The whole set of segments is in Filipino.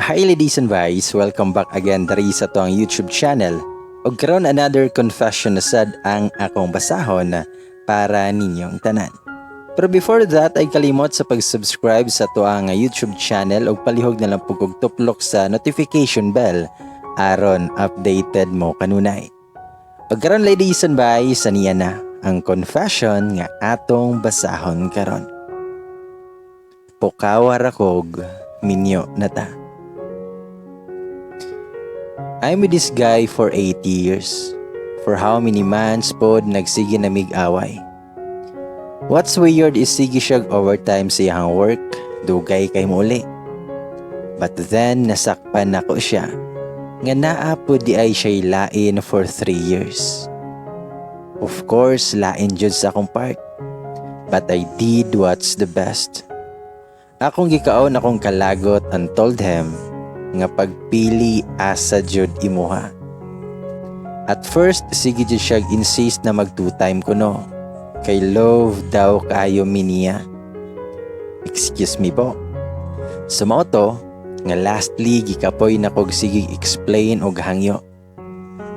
Hi ladies and boys, welcome back again diri sa tuang YouTube channel. Og karon another confession na sad ang akong basahon para ninyong tanan. Pero before that ay kalimot sa pag-subscribe sa tuang YouTube channel og palihog na lang pug og tuplok sa notification bell aron updated mo kanunay. Og karon ladies and boys, aniya na ang confession nga atong basahon karon. Pukawa rakog minyo na ta. I'm with this guy for 8 years. For how many months pod nagsige na mig-away. What's weird is sige siya overtime sa iyang work, dugay kay muli. But then nasakpan ako siya. Nga naa po di ay siya'y lain for 3 years. Of course, lain jud sa akong part. But I did what's the best. Akong gikaon akong kalagot and told him nga pagpili asa jud imuha. At first, sige jud siya insist na mag 2-time ko no. Kay love daw kayo miniya. Excuse me po. Sa moto, nga lastly gikapoy na kog sige explain og hangyo.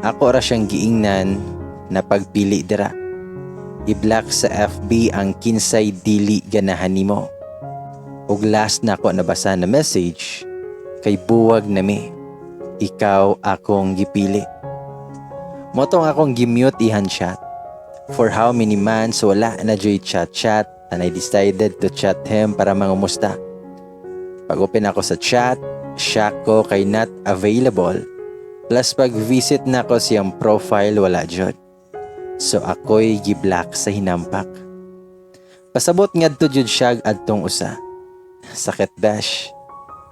Ako ra siyang giingnan na pagpili dira. I-block sa FB ang kinsay dili ganahan nimo. Og last na ako nabasa na message kay buwag na mi. Ikaw akong gipili. Motong akong gimute ihan chat. For how many months wala na joy chat and I decided to chat him para mangumusta. Pag-open ako sa chat, shock ko kay not available. Plus pag-visit na ko siyang profile wala jud. So ako'y giblock sa hinampak. Pasabot ngadto jud siya adtong usa. Sakit dash.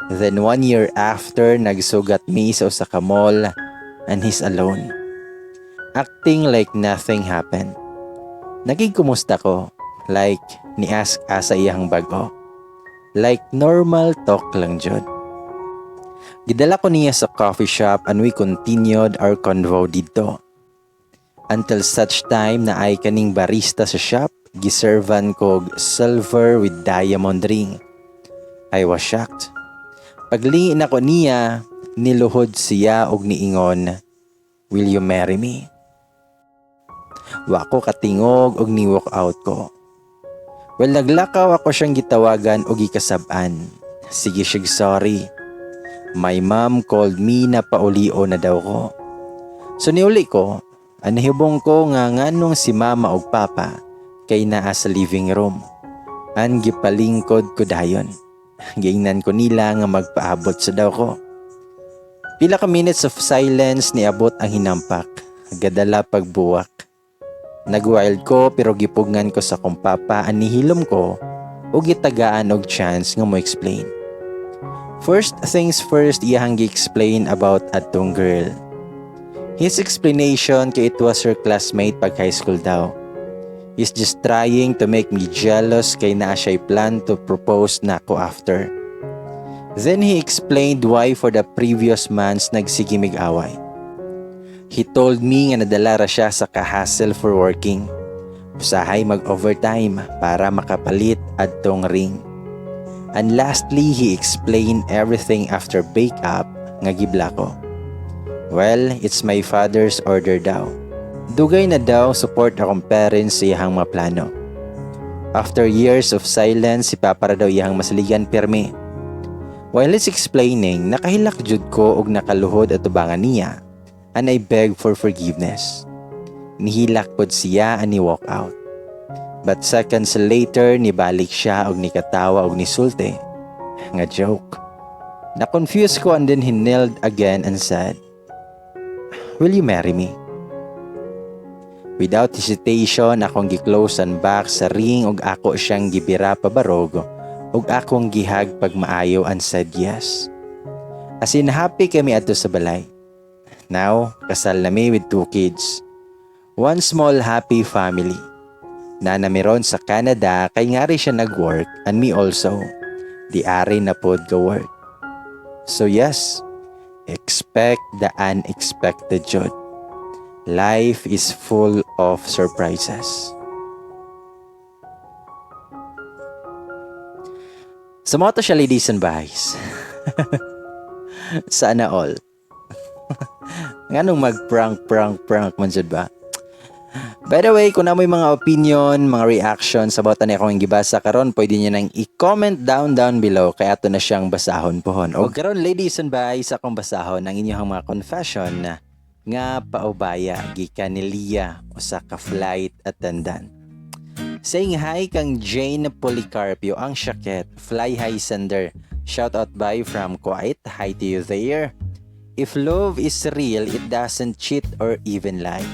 Then 1 year after, nagsugat mi sa usa ka mall and he's alone. Acting like nothing happened. Naging kumusta ko, like ni-ask asa iyang bago. Like normal talk lang jud. Gidala ko niya sa coffee shop and we continued our convo dito. Until such time na ay kaning barista sa shop, giservan kog silver with diamond ring. I was shocked. Paglingin ako niya, niluhod siya og niingon, "Will you marry me?" Wa ko katingog og ni-walk out ko. Well, naglakaw ako siyang gitawagan og gikasab-an. Sige siya sorry. My mom called me na paulio na daw ko. So niuli ko, anahibong ko nga nganong si mama og papa kay naa sa living room. An gipalingkod ko dayon. Giingnan ko nila nga magpaabot sa daw ko. Pila ka minutes of silence niabot ang hinampak. Gadala pagbuwak. Nagwild ko pero gipugngan ko sa kong papa anihilom ko o gitagaan og chance nga mo explain. First things first, iyang gi-explain about atong girl. His explanation kay it was her classmate pag high school daw. He's just trying to make me jealous kay naa siya'y plan to propose na ako after. Then he explained why for the previous months nagsigimig away. He told me nga nadala ra siya sa ka-hassle for working. Usahay mag-overtime para makapalit adtong ring. And lastly, he explained everything after breakup nga gibla ko. Well, it's my father's order daw. Dugay na daw support akong parents sa iyang mga plano. After years of silence, si Papa daw iyang masaligan pirmi. While he's explaining, nakahilak jud ko og nakaluhod at tubangan niya and I beg for forgiveness. Nihilak pod siya and ni walk out. But seconds later, nibalik siya og nikatawa og nisulti. Nga joke. Na-confuse ko and then he knelt again and said, "Will you marry me?" Without hesitation, akong gi-close and back sa ring ug ako siyang gibira pabarog ug akong gihag pagmaayo and said yes. As in happy kami adto sa balay. Now, kasal na mi with 2 kids. One small happy family. Nana meron sa Canada kay ngari siya nag-work and me also. Di ari na pod go work. So yes, expect the unexpected jud. Life is full of surprises. Sa mga to siya ladies and boys. Sana all. Nganong mag-prank man jud ba? By the way, kung na may mga opinion, mga reactions about na akong gibasa karon, pwede niyo nang i-comment down below kaya ato na siyang basahon pohon. O karon ladies and boys, akong basahon ang inyong mga confession nga paubaya gikan ni Lia usa ka flight attendant. Saying hi kang Jane Policarpio ang Shaket, fly high sender. Shout out by from Kuwait. Hi to you there. If love is real, it doesn't cheat or even lie.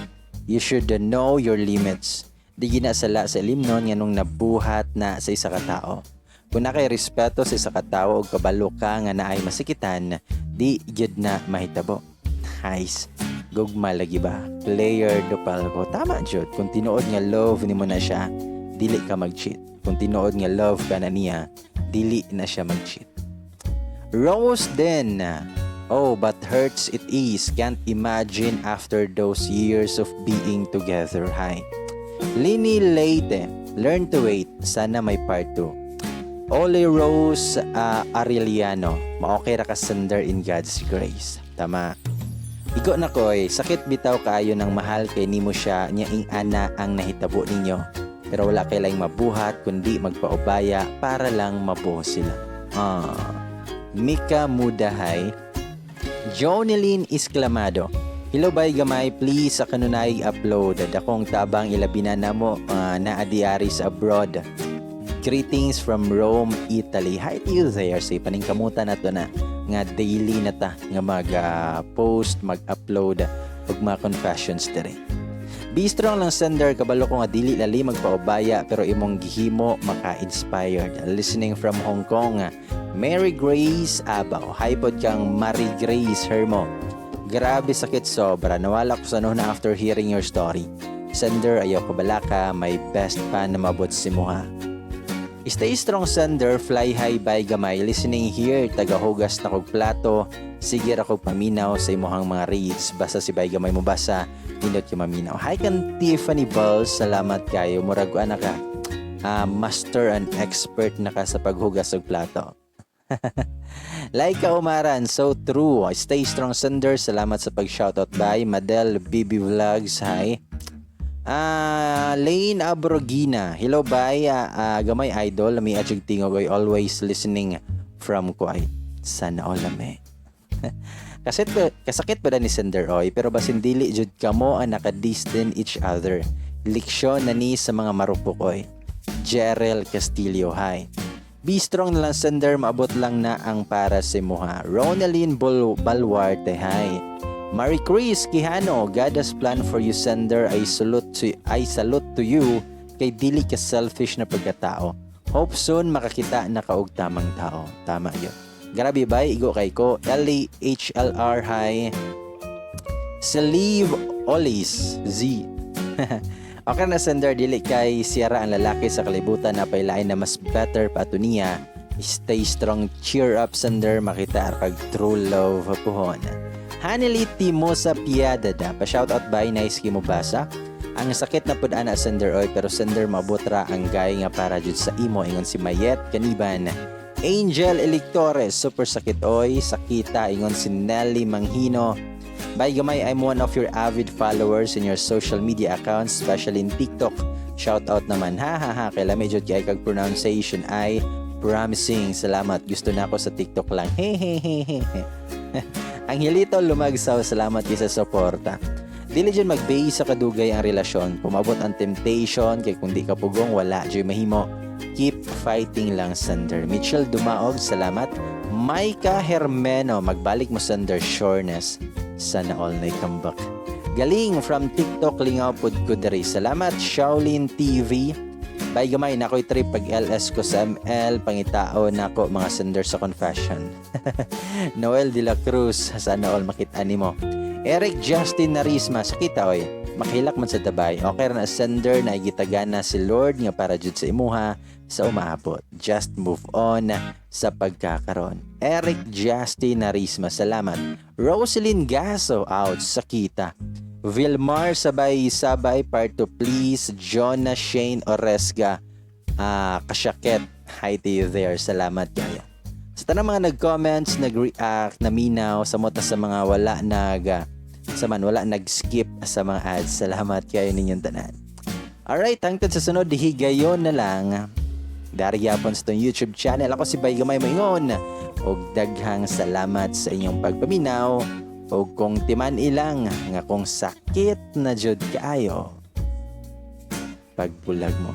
You should know your limits. Di ginasala sa limnon nga nung nabuhat na sa isa ka tao. Kung na kay respeto sa isa ka tao o kabalo ka nga naay masikitan, di gyud na mahitabo. Nice. Gugma lagi ba? Player do palbo. Tama jud. Kung tinuod nga love nimo na siya, dili ka mag-cheat. Kung tinuod nga love ka na niya, dili na siya mag-cheat. Rose din. Oh, but hurts it is. Can't imagine after those years of being together. Hi. Lini Leite. Learn to wait. Sana may part 2. Ole Rose Arellano. Maokay ra ka sender in God's grace. Tama. Igo na koy. Sakit bitaw kaayo ng mahal kay nimo siya nya ing ana ang nahitabo ninyo. Pero wala kay laing mabuhat kundi magpaubaya para lang mabuo sila. Mika Mudahay. Jonelyn Isclamado. Hello bay gamay, please sa kanunay upload. Dakong tabang ilabina na mo na adiari sa abroad. Greetings from Rome, Italy. Hi to you there. Say paningkamutan na to na nga daily na ta nga mag-post, mag-upload ug mga confessions dire. Be strong lang sender, kabalo ko nga dili lali magpaubaya pero imong gihimo maka-inspired. Listening from Hong Kong, Mary Grace Abaw. Hi pod kang Mary Grace Hermo. Grabe sakit sobra. Nawala ko sa na after hearing your story. Sender, ayaw kabalaka, may best fan na mabot si Muha. Stay strong sender, fly high by gamay. Listening here, tagahugas na kog plato. Sige ra kog paminaw sa imuhang mga reads. Basta si bay gamay mo basa, nindot yung maminaw. Hi kan Tiffany Balls, salamat kayo. Murag ana ka. Master and expert na ka sa paghugas og plato. Laika Umaran, so true. Stay strong sender. Salamat sa pag-shoutout by Madel BB Vlogs. Hi. Lane Abrogina. Hello bye. Gamay idol. May adjug tingog ay always listening from Kuwait. Sana all ame. Kasakit pa ni sender oy pero basin dili jud kamo ang naka-distance each other. Leksyon na ni sa mga marupok oy. Jerel Castillo. Hi. Be strong na lang sender, maabot lang na ang para si Muha. Ronaldine Balwarte, hi. Marie Chris Quijano, God has plan for you sender. I salute to you kay dili ka selfish na pagkatao. Hope soon makakita na kaog tamang tao. Tama yun. Grabe ba? Igo kay ko. LHLR, hi. Salive Olis Z. Okay na sender, dili kay siyara ang lalaki sa kalibutan na pailain na mas better pa ito niya. Stay strong, cheer up sender, makita kag true love puhon. Hanili Timo sa Piadada, pa-shoutout by nice ki mo basa. Ang sakit na pud ana sender oy pero sender mabutra ang gay nga para jud sa imo ingon si Mayet Kaniban. Angel Electores, super sakit oy, sakita ingon si Nelly Manghino. By gamay, I'm one of your avid followers in your social media accounts, especially in TikTok. Shout out naman, ha. Kaya medyo kay kag pronunciation ay promising. Salamat, gusto na ako sa TikTok lang. Hehehehe. Ang hilito lumagsaw, salamat sa suporta. Dili dyan mag-base sa kadugay ang relasyon. Pumabot ang temptation, kay kung di ka pugong, wala dyan mahimo. Keep fighting lang, sender. Mitchell Dumaog, salamat. Maika Hermeno, magbalik mo sender, sureness. Sana all na comeback. Galing from TikTok, lingaw pod ko diri. Salamat Shaolin TV. Bay gamay na ko'y trip pag LS ko sa ML. Pangitao na ko mga sender sa confession. Noel de la Cruz, sana all makita nimo. Eric Justin Narisma, sakita oy. Makilak man sa tabay. Okay na sender na igitagana si Lord nga para jud sa imuha sa umaabot. Just move on sa pagkakaroon. Eric Justin Narisma, salamat. Rosalyn Gaso, out, sakita. Vilmar sabay part 2 please. Jonah Shane Oresga, Kasyaket, hi to you there, salamat kaya. Sa tanang mga nag-comments, nag-react, naminaw, samot na sa mga wala nag-skip sa mga ads. Salamat kayo ninyong tanan. Alright, hangtod sa sunod, higayon na lang. Daryapon sa itong YouTube channel. Ako si Bay Gamay Moingon. Og daghang salamat sa inyong pagpaminaw. Og kung timan ilang nga kung sakit na jud kaayo, pagbulag mo.